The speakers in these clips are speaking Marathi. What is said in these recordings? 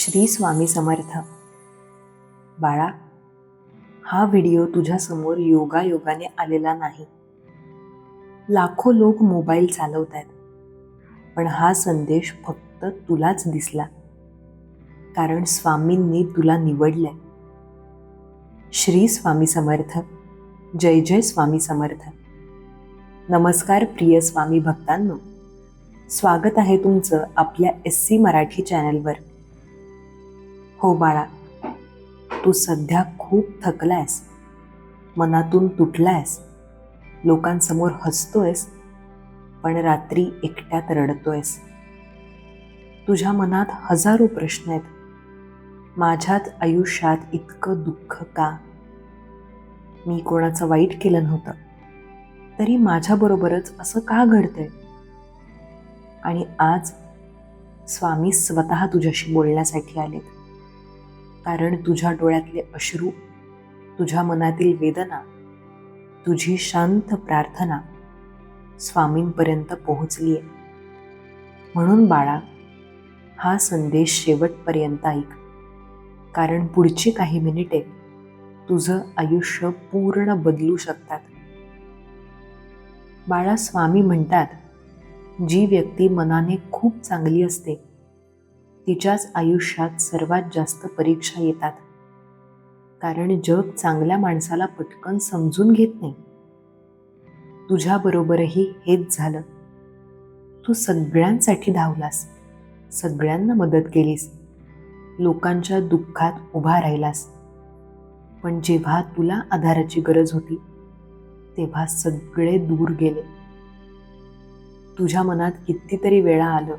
श्री स्वामी समर्थ. बाळा, हा व्हिडिओ तुझ्यासमोर योगायोगाने आलेला नाही. लाखो लोक मोबाईल चालवत आहेत, पण हा संदेश फक्त तुलाच दिसला, कारण स्वामींनी तुला निवडलंय. श्री स्वामी समर्थ. जय जय स्वामी समर्थ. नमस्कार प्रिय स्वामी भक्तांनो, स्वागत आहे तुमचं आपल्या SC मराठी चॅनलवर. हो बाळा, तू सध्या खूप थकलायस, मनातून तुटलायस, लोकांसमोर हसतोयस, पण रात्री एकट्यात रडतोयस. तुझ्या मनात हजारो प्रश्न आहेत. माझ्यात आयुष्यात इतकं दुःख का? मी कोणाचं वाईट केलं नव्हतं, तरी माझ्याबरोबरच असं का घडतंय? आणि आज स्वामी स्वतः तुझ्याशी बोलण्यासाठी आलेत, कारण तुझ्या डोळ्यातले अश्रू, तुझ्या मनातील वेदना, तुझी शांत प्रार्थना स्वामींपर्यंत पोहोचली आहे. म्हणून बाळा, हा संदेश शेवटपर्यंत ऐक, कारण पुढची काही मिनिटे तुझं आयुष्य पूर्ण बदलू शकतात. बाळा, स्वामी म्हणतात, जी व्यक्ती मनाने खूप चांगली असते तिच्याच आयुष्यात सर्वात जास्त परीक्षा येतात, कारण जग चांगल्या माणसाला पटकन समजून घेत नाही. तुझ्याबरोबरही हेच झालं. तू सगळ्यांसाठी धावलास, सगळ्यांना मदत केलीस, लोकांच्या दुःखात उभा राहिलास, पण जेव्हा तुला आधाराची गरज होती तेव्हा सगळे दूर गेले. तुझ्या मनात कितीतरी वेळा आलं,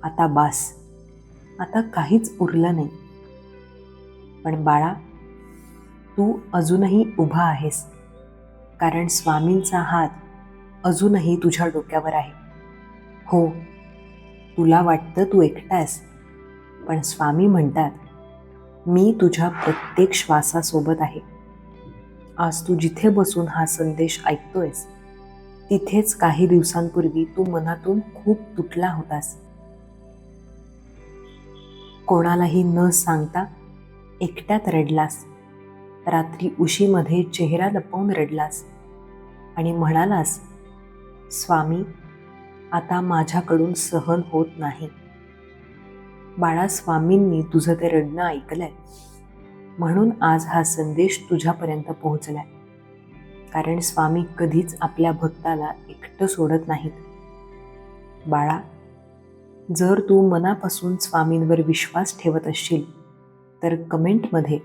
आता बास, आता काहीच उरलं नाही. पण बाळा, तू अजूनही उभा आहेस, कारण स्वामींचा हात अजूनही तुझ्या डोक्यावर आहे. हो, तुला वाटतं तू एकटा आहेस, पण स्वामी म्हणतात, मी तुझ्या प्रत्येक श्वासासोबत आहे. आज तू जिथे बसून हा संदेश ऐकतोयस, तिथेच काही दिवसांपूर्वी तू मनातून खूप तुटला होतास. कोणालाही न सांगता एकट्यात रडलास, रात्री उशीमध्ये चेहरा लपवून रडलास आणि म्हणालास, स्वामी, आता माझ्याकडून सहन होत नाही. बाळा, स्वामींनी तुझं ते रडणं ऐकलंय, म्हणून आज हा संदेश तुझ्यापर्यंत पोहोचलाय. कारण स्वामी कधीच आपल्या भक्ताला एकटं सोडत नाहीत. बाळा, जर तू मनापासून स्वामींवर विश्वास ठेवत असशील तर कमेंटमध्ये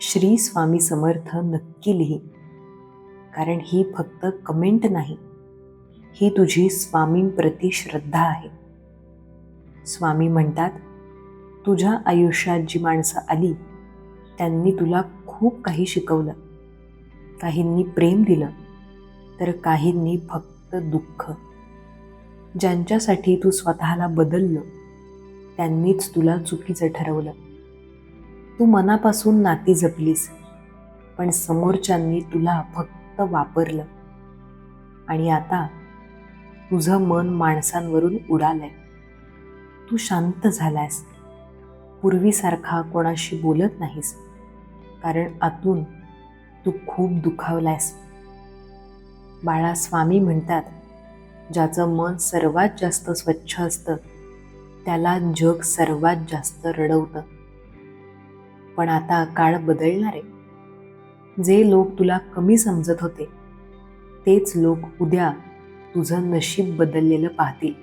श्री स्वामी समर्थ नक्की लिही, कारण ही फक्त कमेंट नाही, ही तुझी स्वामींप्रती श्रद्धा आहे. स्वामी म्हणतात, तुझ्या आयुष्यात जी माणसं आली त्यांनी तुला खूप काही शिकवलं. काहींनी प्रेम दिलं, तर काहींनी फक्त दुःख. ज्यांच्यासाठी तू स्वतःला बदललं त्यांनीच तुला चुकीचं ठरवलं. तू मनापासून नाती जपलीस, पण समोरच्यांनी तुला फक्त वापरलं. आणि आता तुझं मन माणसांवरून उडालंय. तू शांत झालायस, पूर्वीसारखा कोणाशी बोलत नाहीस, कारण आतून तू खूप दुखावलायस. बाळा, स्वामी म्हणतात, ज्याचं मन सर्वात जास्त स्वच्छ असतं त्याला जग सर्वात जास्त रडवतं. पण आता काळ बदलणार आहे. जे लोक तुला कमी समजत होते तेच लोक उद्या तुझं नशीब बदललेलं पाहतील.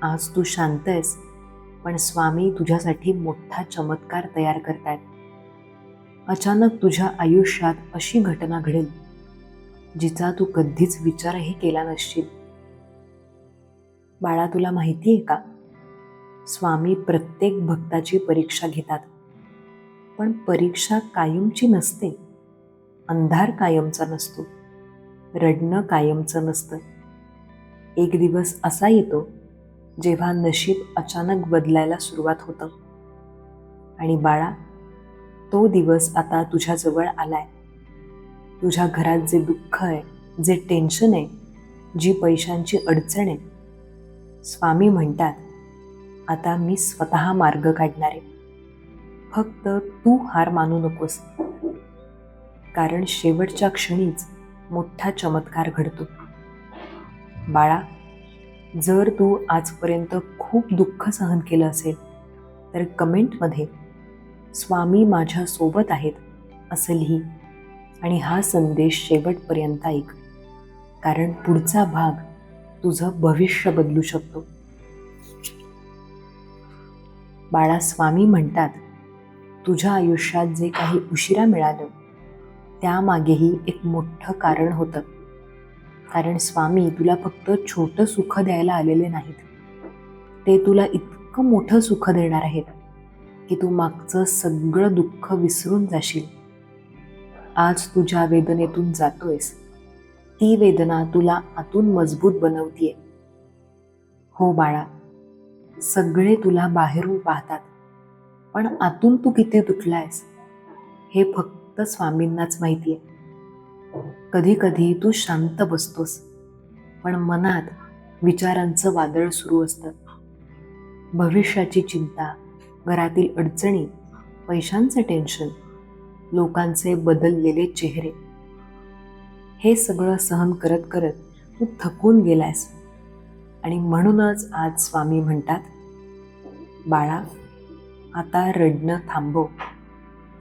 आज तू शांत आहेस, पण स्वामी तुझ्यासाठी मोठा चमत्कार तयार करतायत. अचानक तुझ्या आयुष्यात अशी घटना घडेल जिचा तू कधीच विचारही केला नसशील. बाळा, तुला माहिती आहे का, स्वामी प्रत्येक भक्ताची परीक्षा घेतात, पण परीक्षा कायमची नसते. अंधार कायमचा नसतो, रडणं कायमचं नसतं. एक दिवस असा येतो जेव्हा नशीब अचानक बदलायला सुरुवात होतं. आणि बाळा, तो दिवस आता तुझ्याजवळ आलाय. तुझ्या घरात जे दुःख आहे, जे टेन्शन आहे, जी पैशांची अडचण आहे, स्वामी म्हणतात, आता मी स्वतः मार्ग काढणार आहे. फक्त तू हार मानू नकोस, कारण शेवटच्या क्षणीच मोठा चमत्कार घडतो. बाळा, जर तू आजपर्यंत खूप दुःख सहन केलं असेल तर कमेंटमध्ये स्वामी माझ्या सोबत आहेत असं लिही आणि हा संदेश शेवटपर्यंत ऐक, कारण पुढचा भाग तुझं भविष्य बदलू शकतो. बाळा, स्वामी म्हणतात तुझ्या आयुष्यात जे काही उशिरा मिळालं त्यामागेही एक मोठं कारण होतं. कारण स्वामी तुला फक्त छोटं सुख द्यायला आलेले नाहीत, ते तुला इतकं मोठं सुख देणार आहेत की तू मागचं सगळं दुःख विसरून जाशील. आज तू ज्या वेदनेतून जातोयस ती वेदना तुला आतून मजबूत बनवतीये. हो बाळा, सगळे तुला बाहेरून पाहतात, पण आतून तू किती तुटलायस हे फक्त स्वामींनाच माहितीये. कधी कधी तू शांत बसतोस, पण मनात विचारांचं वादळ सुरू असतं. भविष्याची चिंता, घरातील अडचणी, पैशांचं टेन्शन, लोकांचे बदललेले चेहरे, हे सगळं सहन करत करत तू थकून गेलायस. आणि म्हणूनच आज स्वामी म्हणतात, बाळा, आता रडणं थांबव,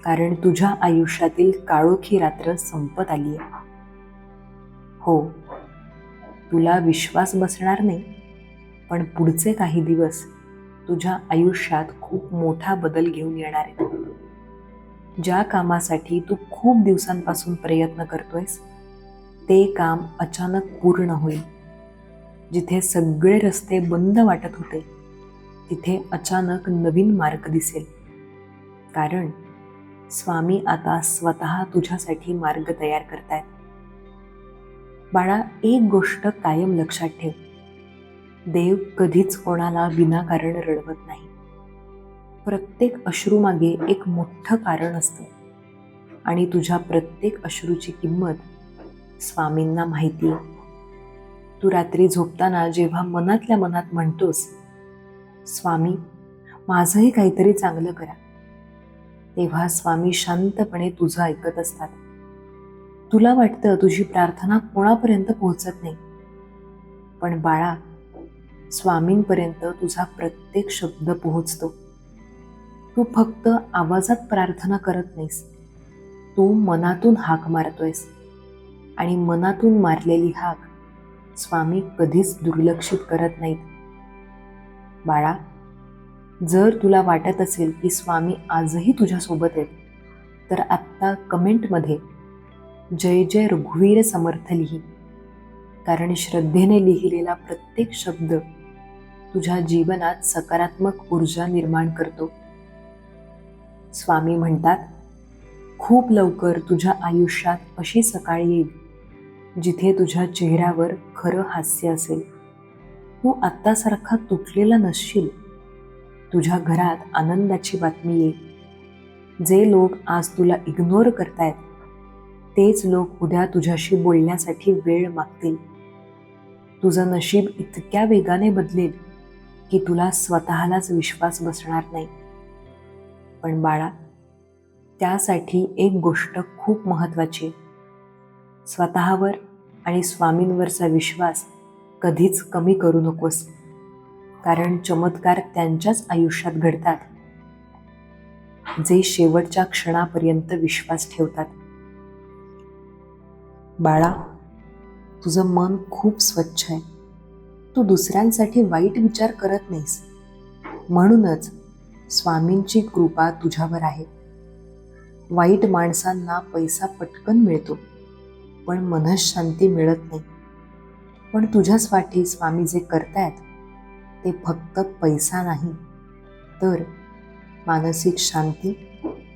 कारण तुझ्या आयुष्यातील काळोखी रात्र संपत आली आहे. हो, तुला विश्वास बसणार नाही, पण पुढचे काही दिवस तुझ्या आयुष्यात खूप मोठा बदल घेऊन येणार आहेत. ज्या कामासाठी तू खूप दिवसांपासून प्रयत्न करतोयस ते काम अचानक पूर्ण होईल. जिथे सगळे रस्ते बंद वाटत होते तिथे अचानक नवीन मार्ग दिसेल, कारण स्वामी आता स्वतः तुझ्यासाठी मार्ग तयार करतायत. बाळा, एक गोष्ट कायम लक्षात ठेव, देव कधीच कोणाला विनाकारण रडवत नाही. प्रत्येक अश्रूमागे एक मोठं कारण असतं आणि तुझ्या प्रत्येक अश्रूची किंमत स्वामींना माहिती आहे. तू रात्री झोपताना जेव्हा मनातल्या मनात म्हणतोस, स्वामी माझंही काहीतरी चांगलं करा, तेव्हा स्वामी शांतपणे तुझं ऐकत असतात. तुला वाटतं तुझी प्रार्थना कोणापर्यंत पोहोचत नाही, पण बाळा, स्वामींपर्यंत तुझा प्रत्येक शब्द पोहोचतो. तू फक्त आवाजात प्रार्थना करत नाहीस, तू मनातून हाक मारतोयस आणि मनातून मारलेली हाक स्वामी कधीच दुर्लक्षित करत नाहीत. बाळा, जर तुला वाटत असेल की स्वामी आजही तुझ्यासोबत आहेत तर आत्ता कमेंटमध्ये जय जय रघुवीर समर्थ लिही, कारण श्रद्धेने लिहिलेला प्रत्येक शब्द तुझ्या जीवनात सकारात्मक ऊर्जा निर्माण करतो. स्वामी म्हणतात, खूप लवकर तुझ्या आयुष्यात अशी सकाळ येईल जिथे तुझ्या चेहऱ्यावर खरं हास्य असेल. तू आत्तासारखा तुटलेला नसशील. तुझ्या घरात आनंदाची बातमी येईल. जे लोक आज तुला इग्नोर करतायत तेच लोक उद्या तुझ्याशी बोलण्यासाठी वेळ मागतील. तुझं नशीब इतक्या वेगाने बदलेल की तुला स्वतःलाच विश्वास बसणार नाही. पण बाळा, त्यासाठी एक गोष्ट खूप महत्त्वाची आहे. स्वतःवर आणि स्वामींवरचा विश्वास कधीच कमी करू नकोस, कारण चमत्कार त्यांच्याच आयुष्यात घडतात जे शेवटच्या क्षणापर्यंत विश्वास ठेवतात. बाळा, तुझं मन खूप स्वच्छ आहे. तू दुसऱ्यांसाठी वाईट विचार करत नाहीस, म्हणूनच स्वामींची कृपा तुझ्यावर आहे. वाईट माणसांना पैसा पटकन मिळतो, पण मनःशांती मिळत नाही. पण तुझ्यासाठी स्वामी जे करतायत ते फक्त पैसा नाही, तर मानसिक शांती,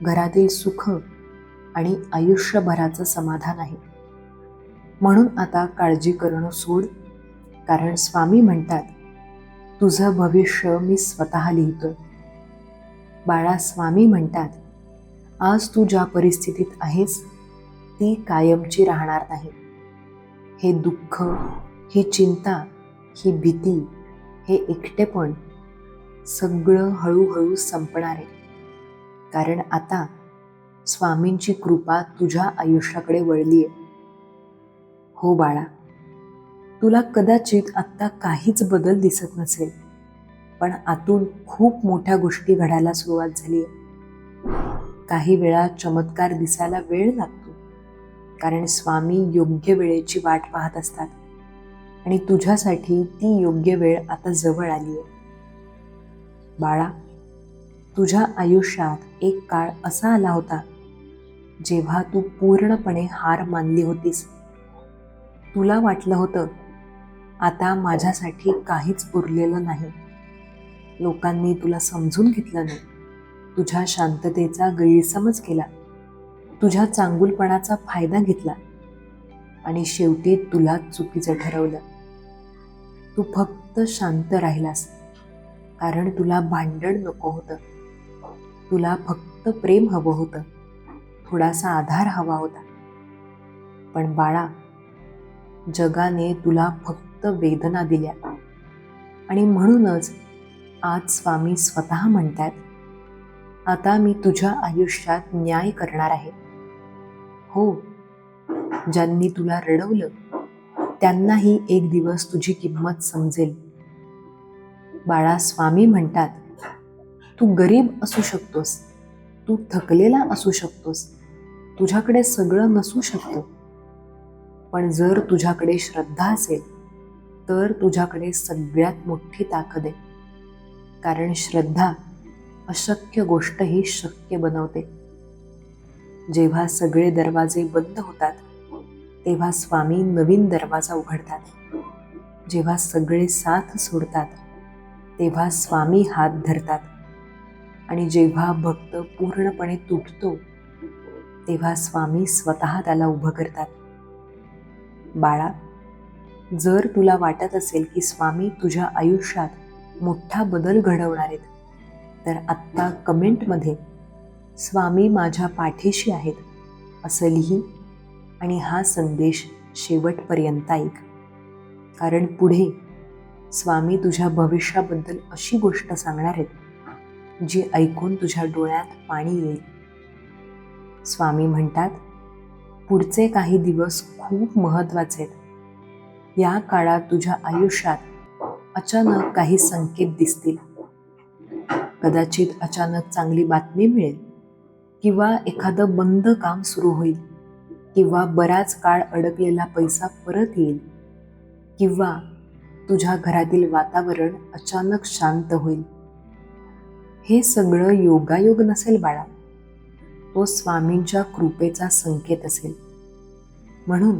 घरातील सुख आणि आयुष्यभराचं समाधान आहे. म्हणून आता काळजी करणं सोड, कारण स्वामी म्हणतात, तुझं भविष्य मी स्वतः लिहितोय. बाळा, स्वामी म्हणतात, आज तू ज्या परिस्थितीत आहेस ती कायमची राहणार नाही. हे दुःख, ही चिंता, ही भीती, हे एकटेपण सगळं हळूहळू संपणार आहे. कारण आता स्वामींची कृपा तुझ्या आयुष्याकडे वळली आहे. हो बाळा, तुला कदाचित आत्ता काहीच बदल दिसत नसेल, पण आतून खूप मोठ्या गोष्टी घडायला सुरुवात झाली आहे. काही वेळा चमत्कार दिसायला वेळ लागतो, कारण स्वामी योग्य वेळेची वाट पाहत असतात आणि तुझ्यासाठी ती योग्य वेळ आता जवळ आली आहे. बाळा, तुझ्या आयुष्यात एक काळ असा आला होता जेव्हा तू पूर्णपणे हार मानली होतीस. तुला वाटलं होतं, आता माझ्यासाठी काहीच उरलेलं नाही. लोकांनी तुला समजून घेतलं नाही, तुझ्या शांततेचा गैरसमज केला, तुझ्या चांगुलपणाचा फायदा घेतला आणि शेवटी तुला चुकीचं ठरवलं. तू फक्त शांत राहिलास, कारण तुला भांडण नको होतं. तुला फक्त प्रेम हवं होतं, थोडासा आधार हवा होता. पण बाळा, जगाने तुला फक्त वेदना दिल्या आणि म्हणूनच आज स्वामी स्वतः म्हणतात, आता मी तुझ्या आयुष्यात न्याय करणार आहे. हो, ज्यांनी तुला रडवलं त्यांनाही एक दिवस तुझी किंमत समजेल. बाळा, स्वामी म्हणतात, तू गरीब असू शकतोस, तू थकलेला असू शकतोस, तुझ्याकडे सगळं नसू शकतं, पण जर तुझ्याकडे श्रद्धा असेल तर तुझ्याकडे सगळ्यात मोठी ताकद आहे. कारण श्रद्धा अशक्य गोष्टही शक्य बनवते. जेव्हा सगळे दरवाजे बंद होतात तेव्हा स्वामी नवीन दरवाजा उघडतात. जेव्हा सगळे साथ सोडतात तेव्हा स्वामी हात धरतात आणि जेव्हा भक्त पूर्णपणे तुटतो तेव्हा स्वामी स्वतः त्याला उभं करतात. बाळा, जर तुला वाटत असेल की स्वामी तुझ्या आयुष्यात मोठा बदल घडवणार आहेत, तर आत्ता कमेंटमध्ये स्वामी माझ्या पाठीशी आहेत असं लिही आणि हा संदेश शेवटपर्यंत ऐक. कारण पुढे स्वामी तुझ्या भविष्याबद्दल अशी गोष्ट सांगणार आहेत जी ऐकून तुझ्या डोळ्यात पाणी येईल. स्वामी म्हणतात, पुढचे काही दिवस खूप महत्त्वाचे आहेत. या काळात तुझ्या आयुष्यात अचानक काही संकेत दिसतील. कदाचित अचानक चांगली बातमी मिळेल, किंवा एखादं बंद काम सुरू होईल, किंवा बराच काळ अडकलेला पैसा परत येईल, किंवा तुझ्या घरातील वातावरण अचानक शांत होईल. हे सगळं योगायोग नसेल बाळा, तो स्वामींच्या कृपेचा संकेत असेल. म्हणून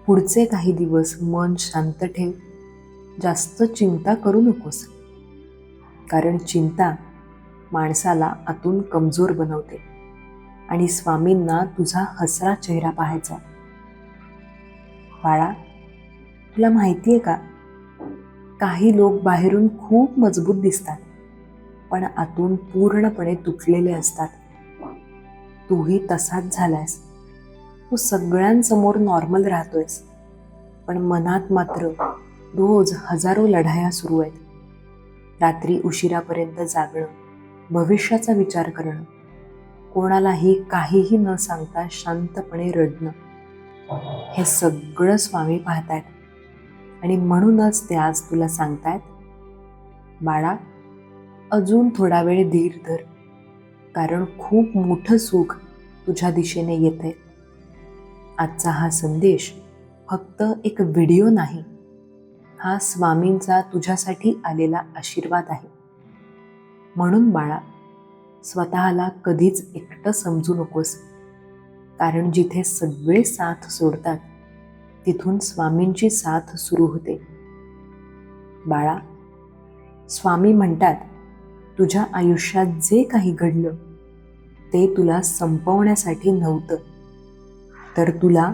पुढचे काही दिवस मन शांत ठेव, जास्त चिंता करू नकोस. कारण चिंता माणसाला आतून कमजोर बनवते आणि स्वामींना तुझा हसरा चेहरा पाहायचा. बाळा, तुला माहिती आहे का, काही लोक बाहेरून खूप मजबूत दिसतात पण आतून पूर्णपणे तुटलेले असतात. तूही तसाच झालायस. तू सगळ्यांसमोर नॉर्मल राहतोयस, पण मनात मात्र रोज हजारो लढाया सुरू आहेत. रात्री उशिरापर्यंत जागणं, भविष्याचा विचार करणं, कोणालाही काहीही न सांगता शांतपणे रडणं, हे सगळं स्वामी पाहतायत आणि म्हणूनच ते आज तुला सांगतायत, बाळा, अजून थोडा वेळ धीर धर, कारण खूप मोठं सुख तुझ्या दिशेने येतंय. आजचा हा संदेश फक्त एक व्हिडिओ नाही, हा स्वामींचा तुझ्यासाठी आलेला आशीर्वाद आहे. म्हणून बाळा, स्वतःला कधीच एकटं समजू नकोस, कारण जिथे सगळे साथ सोडतात तिथून स्वामींची साथ सुरू होते. बाळा, स्वामी म्हणतात, तुझ्या आयुष्यात जे काही घडलं ते तुला संपवण्यासाठी नव्हतं, तर तुला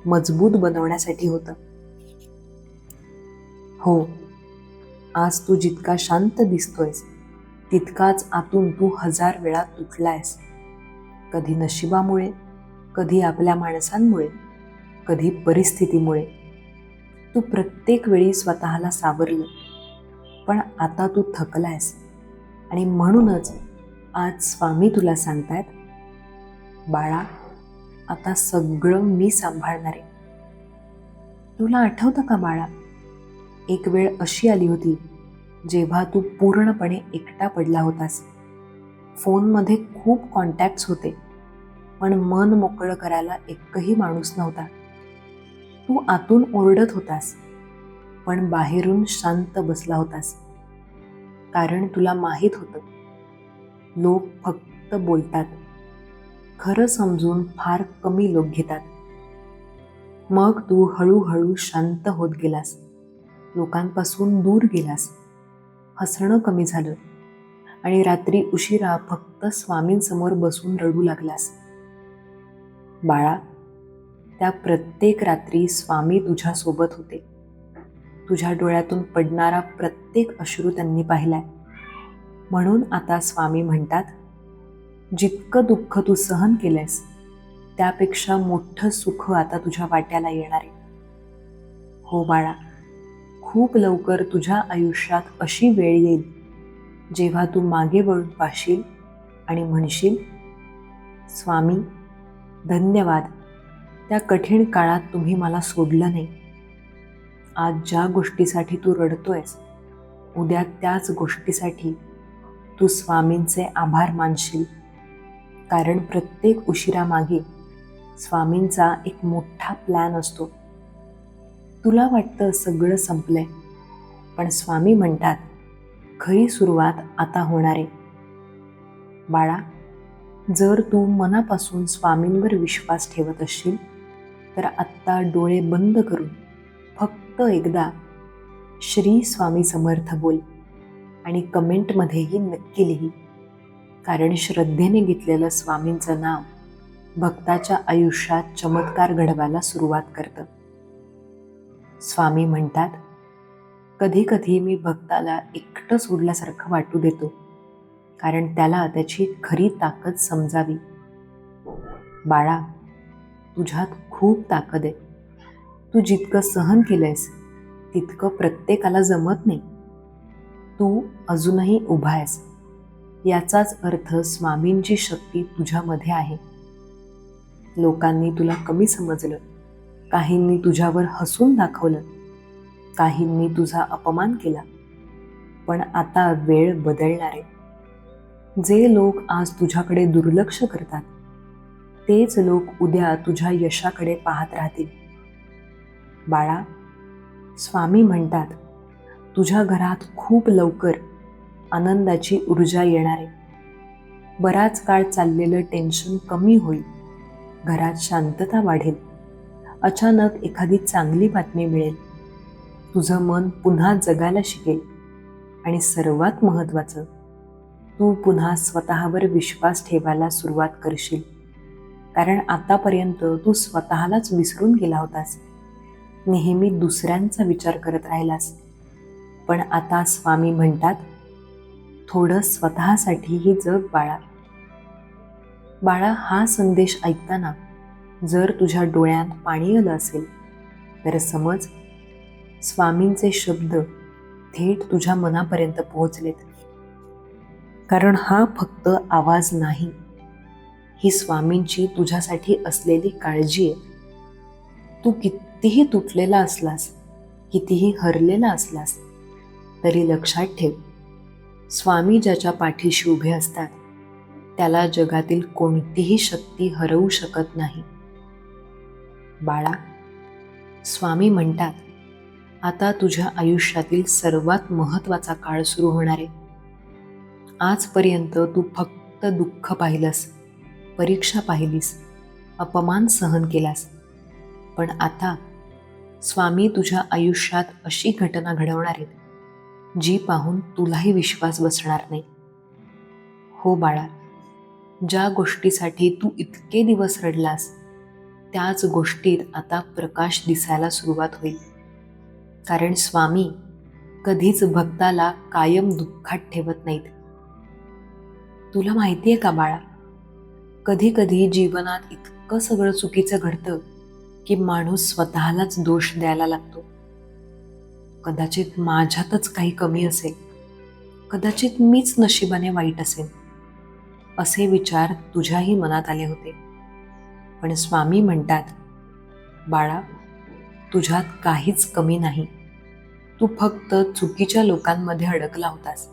मजबूत बनवण्यासाठी होतं. हो, आज तू जितका शांत दिसतोयस तितकाच आतून तू 1000 वेळा तुटलायस. कधी नशिबामुळे, कधी आपल्या माणसांमुळे, कधी परिस्थितीमुळे. तू प्रत्येक वेळी स्वतःला सावरलं, पण आता तू थकलायस आणि म्हणूनच आज स्वामी तुला सांगतायत, बाळा, आता सगळं मी सांभाळणार आहे. तुला आठवतं का बाळा, एक वेळ अशी आली होती जेव्हा तू पूर्णपणे एकटा पडला होतास. फोनमध्ये खूप कॉन्टॅक्ट्स होते, पण मन मोकळं करायला एकही माणूस नव्हता. तू आतून ओरडत होतास, पण बाहेरून शांत बसला होतास. कारण तुला माहीत होतं, लोक फक्त बोलतात, खरं समजून फार कमी लोक घेतात. मग तू हळूहळू शांत होत गेलास, लोकांपासून दूर गेलास, हसणं कमी झालं आणि रात्री उशिरा फक्त स्वामींसमोर बसून रडू लागलास. बाळा, त्या प्रत्येक रात्री स्वामी तुझ्यासोबत होते. तुझ्या डोळ्यातून पडणारा प्रत्येक अश्रू त्यांनी पाहिलाय. म्हणून आता स्वामी म्हणतात, जितकं दुःख तू सहन केलंयस त्यापेक्षा मोठं सुख आता तुझ्या वाट्याला येणार आहे. हो बाळा, खूप लवकर तुझ्या आयुष्यात अशी वेळ येईल जेव्हा तू मागे वळून पाहशील आणि म्हणशील, स्वामी धन्यवाद, त्या कठीण काळात तुम्ही मला सोडलं नाही. आज ज्या गोष्टीसाठी तू रडतोयस, उद्या त्याच गोष्टीसाठी तू स्वामींचे आभार मानशील. कारण प्रत्येक उशिरामागे स्वामींचा एक मोठा प्लॅन असतो. तुला वाटतं सगळं संपलंय, पण स्वामी म्हणतात, खरी सुरुवात आता होणार आहे. बाळा, जर तू मनापासून स्वामींवर विश्वास ठेवत असशील तर आत्ता डोळे बंद करून फक्त एकदा श्री स्वामी समर्थ बोल आणि कमेंटमध्येही नक्की लिही. कारण श्रद्धेने घेतलेलं स्वामींचं नाव भक्ताच्या आयुष्यात चमत्कार घडवायला सुरुवात करतं. स्वामी म्हणतात, कधी कधी मी भक्ताला एकटं सोडल्यासारखं वाटू देतो, कारण त्याला त्याची खरी ताकद समजावी. बाळा, तुझ्यात खूप ताकद आहे. तू जितकं सहन केलंयस तितकं प्रत्येकाला जमत नाही. तू अजूनही उभा आहेस, याचाच अर्थ स्वामींची शक्ती तुझ्यामध्ये आहे. लोकांनी तुला कमी समजलं, काहींनी तुझ्यावर हसून दाखवलं, काहींनी तुझा अपमान केला, पण आता वेळ बदलणार आहे. जे लोक आज तुझ्याकडे दुर्लक्ष करतात तेच लोक उद्या तुझ्या यशाकडे पाहत राहतील. बाळा, स्वामी म्हणतात, तुझ्या घरात खूप लवकर आनंदाची ऊर्जा येणार आहे. बराच काळ चाललेलं टेन्शन कमी होईल, घरात शांतता वाढेल, अचानक एखादी चांगली बातमी मिळेल, तुझं मन पुन्हा जगायला शिकेल आणि सर्वात महत्त्वाचं, तू पुन्हा स्वतःवर विश्वास ठेवायला सुरुवात करशील. कारण आतापर्यंत तू स्वतःलाच विसरून गेला होतास, नेहमी दुसऱ्यांचा विचार करत राहिलास. पण आता स्वामी म्हणतात, थोडं स्वतःसाठीही जग बाळा. बाळा, हा संदेश ऐकताना जर तुझ्या डोळ्यात पाणी आलं असेल तर समज स्वामींचे शब्द थेट तुझ्या मनापर्यंत पोहोचलेत. कारण हा फक्त आवाज नाही, ही स्वामींची तुझ्यासाठी असलेली काळजी आहे. तू कितीही तुटलेला असलास, कितीही हरलेला असलास तरी लक्षात ठेव, स्वामी ज्याच्या पाठीशी उभे असतात त्याला जगातील कोणतीही शक्ती हरवू शकत नाही. बाळा, स्वामी म्हणतात, आता तुझ्या आयुष्यातील सर्वात महत्त्वाचा काळ सुरू होणार आहे. आजपर्यंत तू फक्त दुःख पाहिलंस, परीक्षा पाहिलीस, अपमान सहन केलास, पण आता स्वामी तुझ्या आयुष्यात अशी घटना घडवणार आहेत जी पाहून तुलाही विश्वास बसणार नाही. हो बाळा, ज्या गोष्टीसाठी तू इतके दिवस रडलास त्याच गोष्टीत आता प्रकाश दिसायला सुरुवात होईल. कारण स्वामी कधीच भक्ताला कायम दुःखात ठेवत नाहीत. तुला माहिती आहे का बाळा, कधी कधी जीवनात इतकं सगळं चुकीचं घडतं की माणूस स्वतःलाच दोष द्यायला लागतो. कदाचित माझ्यातच काही कमी असेल, कदाचित मीच नशिबाने वाईट असेन, असे विचार तुझ्याही मनात आले होते. पण स्वामी म्हणतात, बाळा, तुझ्यात काहीच कमी नाही. तू फक्त चुकीच्या लोकांमध्ये अडकला होतास,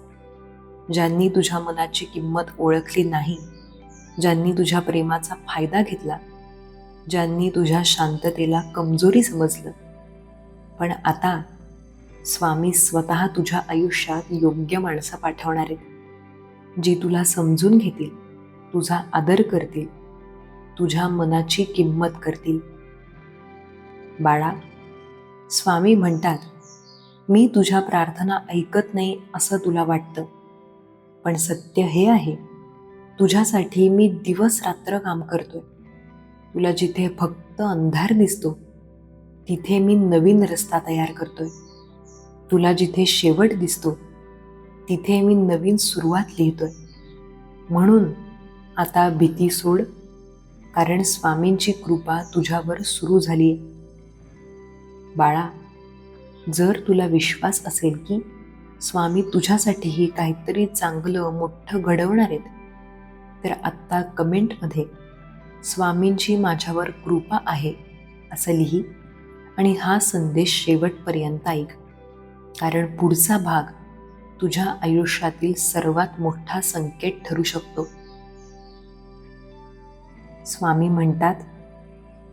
ज्यांनी तुझ्या मनाची किंमत ओळखली नाही, ज्यांनी तुझ्या प्रेमाचा फायदा घेतला, ज्यांनी तुझ्या शांततेला कमजोरी समजलं. पण आता स्वामी स्वतः तुझ्या आयुष्यात योग्य माणसं पाठवणार आहेत, जी तुला समजून घेतील, तुझा आदर करतील, तुझ्या मनाची किंमत करतील. बाळा, स्वामी म्हणतात, मी तुझ्या प्रार्थना ऐकत नाही असं तुला वाटतं, पण सत्य हे आहे, तुझ्यासाठी मी दिवस रात्र काम करतोय. तुला जिथे फक्त अंधार दिसतो, तिथे मी नवीन रस्ता तयार करतोय. तुला जिथे शेवट दिसतो, तिथे मी नवीन सुरुवात लिहितोय. म्हणून आता भीती सोड, कारण स्वामींची कृपा तुझ्यावर सुरू झालीये. बाळा, जर तुला विश्वास असेल की स्वामी तुझ्यासाठीही काहीतरी चांगलं मोठं घडवणार आहेत, तर आत्ता कमेंटमध्ये स्वामींची माझ्यावर कृपा आहे असं लिही आणि हा संदेश शेवटपर्यंत ऐक, कारण पुढचा भाग तुझ्या आयुष्यातील सर्वात मोठा संकेत ठरू शकतो. स्वामी म्हणतात,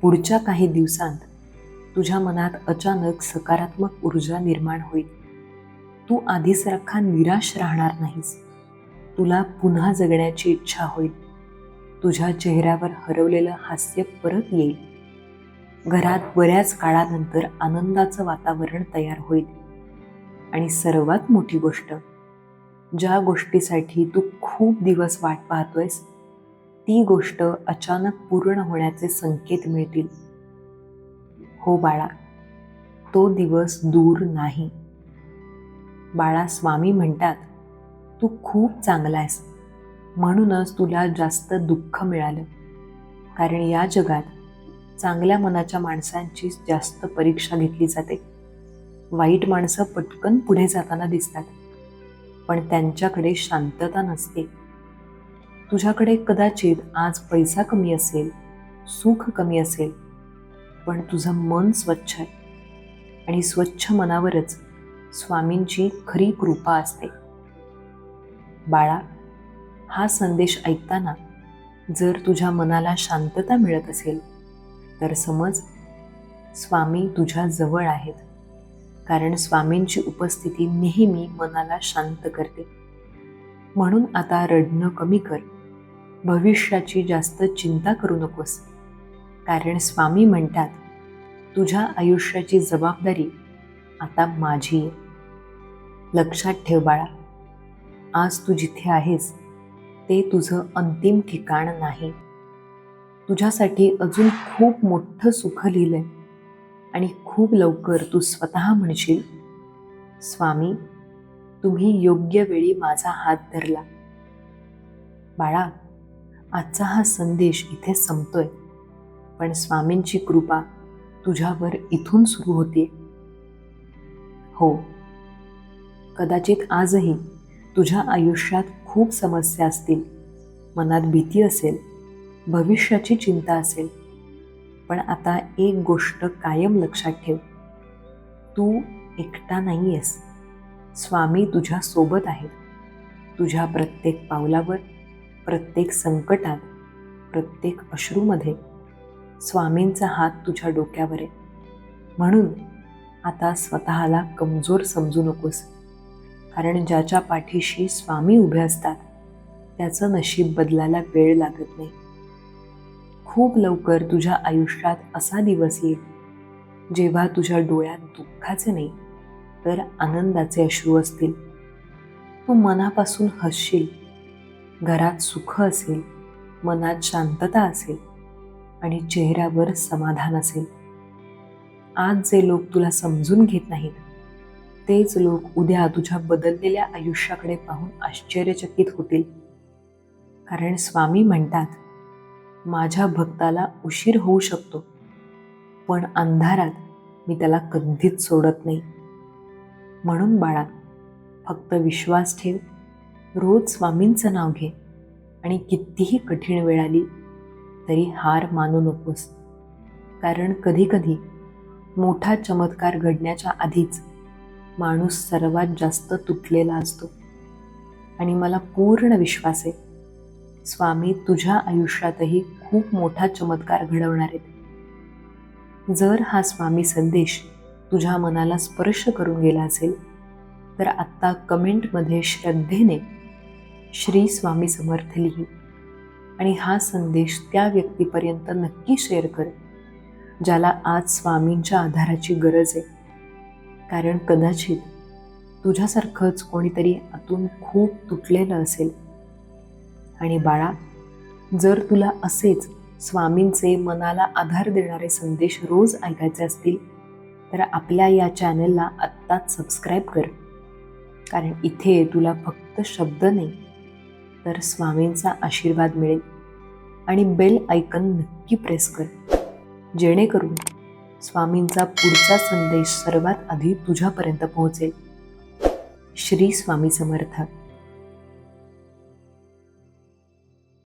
पुढच्या काही दिवसांत तुझ्या मनात अचानक सकारात्मक ऊर्जा निर्माण होईल. तू आधीसारखा निराश राहणार नाहीस. तुला पुन्हा जगण्याची इच्छा होईल. तुझ्या चेहऱ्यावर हरवलेलं हास्य परत येईल. घरात बऱ्याच काळानंतर आनंदाचं वातावरण तयार होईल. आणि सर्वात मोठी गोष्ट, ज्या गोष्टीसाठी तू खूप दिवस वाट पाहतोयस, ती गोष्ट अचानक पूर्ण होण्याचे संकेत मिळतील. हो बाळा, तो दिवस दूर नाही. बाळा, स्वामी म्हणतात, तू खूप चांगला आहेस, म्हणूनच तुला जास्त दुःख मिळालं. कारण या जगात चांगल्या मनाच्या माणसांची जास्त परीक्षा घेतली जाते. वाईट माणसं पटकन पुढे जाताना दिसतात, पण त्यांच्याकडे शांतता नसते. तुझ्याकडे कदाचित आज पैसा कमी असेल, सुख कमी असेल, पण तुझं मन स्वच्छ आहे आणि स्वच्छ मनावरच स्वामींची खरी कृपा असते. बाळा, हा संदेश ऐकताना जर तुझ्या मनाला शांतता मिळत असेल, तर समज स्वामी तुझ्या जवळ आहेत, कारण स्वामींची उपस्थिती नेहमी मनाला शांत करते. म्हणून आता रडणं कमी कर, भविष्याची जास्त चिंता करू नकोस, कारण स्वामी म्हणतात, तुझ्या आयुष्याची जबाबदारी आता माझी आहे. लक्षात ठेव बाळा, आज तू जिथे आहेस ते तुझं अंतिम ठिकाण नाही. तुझ्यासाठी अजून खूप मोठं सुख लिहिलंय आणि खूप लवकर तू स्वतः म्हणशील, स्वामी, तुम्ही योग्य वेळी माझा हात धरला. बाळा, आजचा हा संदेश इथे संपतोय, पण स्वामींची कृपा तुझ्यावर इथून सुरू होते. हो, कदाचित आजही तुझ्या आयुष्यात खूप समस्या असतील, मनात भीती असेल, भविष्याची चिंता असेल, पण आता एक गोष्ट कायम लक्षात ठेव, तू एकटा नाही आहेस. स्वामी तुझ्या सोबत आहेत. तुझ्या प्रत्येक पावलावर, प्रत्येक संकटात, प्रत्येक अश्रूमध्ये स्वामींचा हात तुझ्या डोक्यावर आहे. म्हणून आता स्वतःला कमजोर समजू नकोस, कारण ज्याच्या पाठीशी स्वामी उभे असतात त्याचं नशीब बदलायला वेळ लागत नाही. खूप लवकर तुझ्या आयुष्यात असा दिवस येईल जेव्हा तुझ्या डोळ्यात दुःखाचे नाही तर आनंदाचे अश्रू असतील. तू मनापासून हसशील, घरात सुख असेल, मनात शांतता असेल आणि चेहऱ्यावर समाधान असेल. आज जे लोक तुला समजून घेत नाहीत, तेच लोक उद्या तुझ्या बदललेल्या आयुष्याकडे पाहून आश्चर्यचकित होतील. कारण स्वामी म्हणतात, माझ्या भक्ताला उशीर होऊ शकतो, पण अंधारात मी त्याला कधीच सोडत नाही. म्हणून बाळा, फक्त विश्वास ठेव रोज स्वामींचं नाव घे आणि कितीही कठीण वेळ आली तरी हार मानू नकोस. कारण कधीकधी मोठा चमत्कार घडण्याच्या आधीच माणूस सर्वात जास्त तुटलेला असतो. आणि मला पूर्ण विश्वास आहे, स्वामी तुझ्या आयुष्यातही खूप मोठा चमत्कार घडवणार आहेत. जर हा स्वामी संदेश तुझ्या मनाला स्पर्श करून गेला असेल तर आत्ता कमेंटमध्ये श्रद्धेने श्री स्वामी समर्थ लिही आणि हा संदेश त्या व्यक्तीपर्यंत नक्की शेअर कर ज्याला आज स्वामींच्या आधाराची गरज आहे. कारण कदाचित तुझ्यासारखंच कोणीतरी आतून खूप तुटलेलं असेल. आणि बाळा, जर तुला असेच स्वामींचे मनाला आधार देणारे संदेश रोज ऐकायचे असतील तर आपल्या या चॅनलला आत्ताच सबस्क्राईब कर. कारण इथे तुला फक्त शब्द नाही तर स्वामींचा आशीर्वाद मिळेल. आणि बेल आयकन नक्की प्रेस कर जेणेकरून स्वामींचा पुढचा संदेश सर्वात आधी तुझ्यापर्यंत पोहोचेल. श्री स्वामी समर्थ.